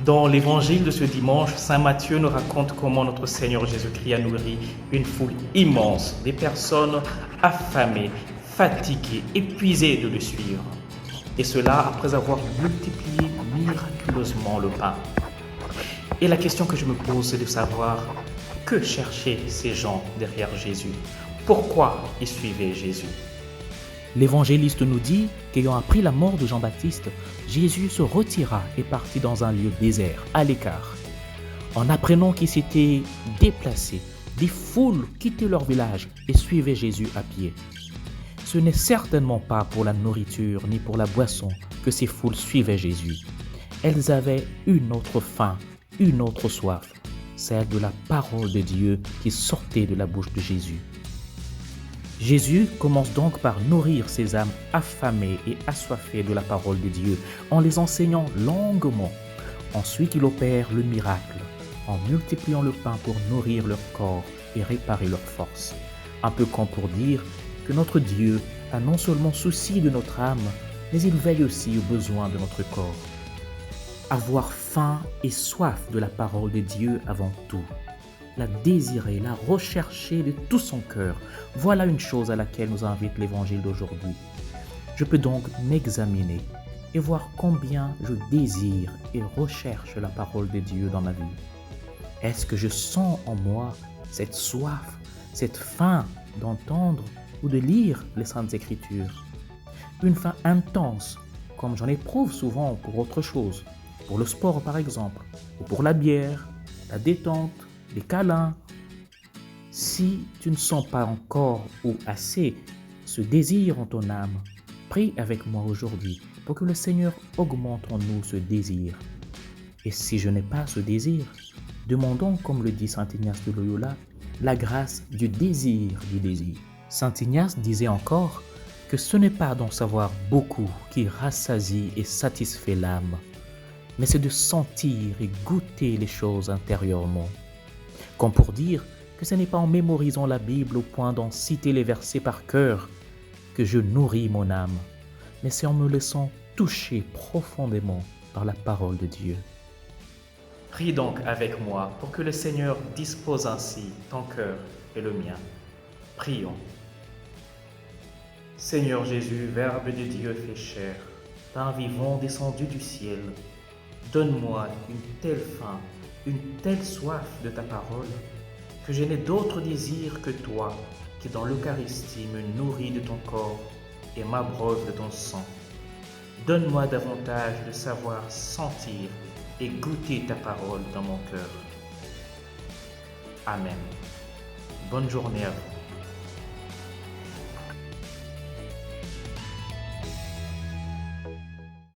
Dans l'évangile de ce dimanche, Saint Matthieu nous raconte comment notre Seigneur Jésus-Christ a nourri une foule immense, des personnes affamées, fatiguées, épuisées de le suivre. Et cela après avoir multiplié miraculeusement le pain. Et la question que je me pose, c'est de savoir que cherchaient ces gens derrière Jésus? Pourquoi ils suivaient Jésus? L'évangéliste nous dit qu'ayant appris la mort de Jean-Baptiste, Jésus se retira et partit dans un lieu désert, à l'écart. En apprenant qu'il s'était déplacé, des foules quittaient leur village et suivaient Jésus à pied. Ce n'est certainement pas pour la nourriture ni pour la boisson que ces foules suivaient Jésus. Elles avaient une autre faim, une autre soif, celle de la parole de Dieu qui sortait de la bouche de Jésus. Jésus commence donc par nourrir ces âmes affamées et assoiffées de la parole de Dieu en les enseignant longuement. Ensuite, il opère le miracle en multipliant le pain pour nourrir leur corps et réparer leurs forces. Un peu comme pour dire que notre Dieu a non seulement souci de notre âme, mais il veille aussi aux besoins de notre corps. Avoir faim et soif de la parole de Dieu avant tout. La désirer, la rechercher de tout son cœur. Voilà une chose à laquelle nous invite l'évangile d'aujourd'hui. Je peux donc m'examiner et voir combien je désire et recherche la parole de Dieu dans ma vie. Est-ce que je sens en moi cette soif, cette faim d'entendre ou de lire les Saintes Écritures? Une faim intense, comme j'en éprouve souvent pour autre chose, pour le sport par exemple, ou pour la bière, la détente, les câlins. Si tu ne sens pas encore ou assez ce désir en ton âme, prie avec moi aujourd'hui pour que le Seigneur augmente en nous ce désir. Et si je n'ai pas ce désir, demandons, comme le dit Saint Ignace de Loyola, la grâce du désir du désir. Saint Ignace disait encore que ce n'est pas d'en savoir beaucoup qui rassasie et satisfait l'âme, mais c'est de sentir et goûter les choses intérieurement. Comme pour dire que ce n'est pas en mémorisant la Bible au point d'en citer les versets par cœur que je nourris mon âme, mais c'est en me laissant toucher profondément par la parole de Dieu. Prie donc avec moi pour que le Seigneur dispose ainsi ton cœur et le mien. Prions. Seigneur Jésus, Verbe de Dieu fait chair, pain vivant descendu du ciel, donne-moi une telle faim, une telle soif de ta parole, que je n'ai d'autre désir que toi, qui dans l'Eucharistie me nourris de ton corps et m'abreuve de ton sang. Donne-moi davantage de savoir sentir et goûter ta parole dans mon cœur. Amen. Bonne journée à vous.